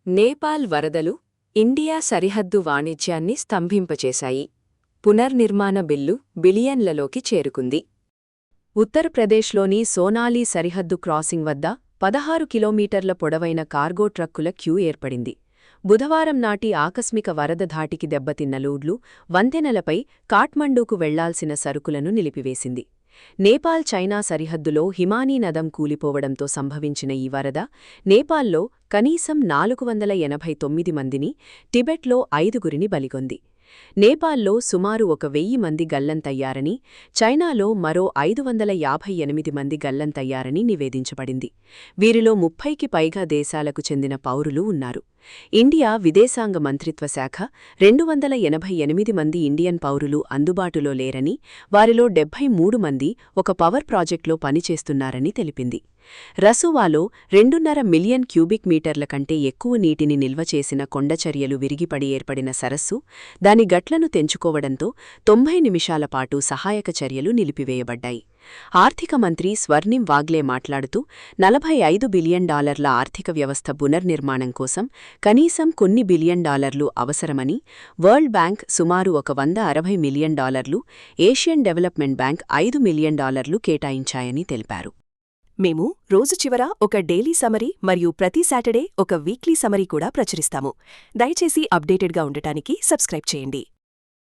నేపాల్ వరదలు ఇండియా సరిహద్దు వాణిజ్యాన్ని స్తంభింపచేశాయి. పునర్నిర్మాణ బిల్లు బిలియన్లలోకి చేరుకుంది. ఉత్తరప్రదేశ్లోని సోనాలి సరిహద్దు క్రాసింగ్ వద్ద 16 కిలోమీటర్ల పొడవైన కార్గో ట్రక్కుల క్యూ ఏర్పడింది. బుధవారం నాటి ఆకస్మిక వరద ధాటికి దెబ్బతిన్న లూడ్లు వంతెనలపై కాఠ్మండూకు వెళ్లాల్సిన సరుకులను నిలిపివేసింది. నేపాల్ చైనా సరిహద్దులో హిమానీ నదం కూలిపోవడంతో సంభవించిన ఈ వరద నేపాల్లో కనీసం 489 మందిని, టిబెట్లో 5గురిని బలిగొంది. నేపాల్లో సుమారు 1000 మంది గల్లంతయ్యారని, చైనాలో మరో 558 మంది గల్లంతయ్యారని నివేదించబడింది. వీరిలో 30కి పైగా దేశాలకు చెందిన పౌరులు ఉన్నారు. ఇండియా విదేశాంగ మంత్రిత్వ శాఖ 288 మంది ఇండియన్ పౌరులు అందుబాటులో లేరని, వారిలో 73 మంది ఒక పవర్ ప్రాజెక్టులో పనిచేస్తున్నారని తెలిపింది. రసువాలో 2.5 మిలియన్ క్యూబిక్ మీటర్ల కంటే ఎక్కువ నీటిని నిల్వ చేసిన కొండచర్యలు విరిగిపడి ఏర్పడిన సరస్సు, దాని గట్లను తెంచుకోవడంతో 90 నిమిషాల పాటు సహాయక చర్యలు నిలిపివేయబడ్డాయి. ఆర్థిక మంత్రి స్వర్ణిం వాగ్లే మాట్లాడుతూ $45 బిలియన్ ఆర్థిక వ్యవస్థ పునర్నిర్మాణం కోసం కనీసం కొన్ని బిలియన్ డాలర్లు అవసరమని, వరల్డ్ బ్యాంక్ సుమారు $160 million, Asian development bank $5 million కేటాయించాయని తెలిపారు. మేము రోజు చివర ఒక డైలీ సమరీ మరియు ప్రతి సాటర్డే ఒక వీక్లీ సమరీ కూడా ప్రచురిస్తాము. దయచేసి అప్డేటెడ్గా ఉండటానికి సబ్స్క్రైబ్ చేయండి.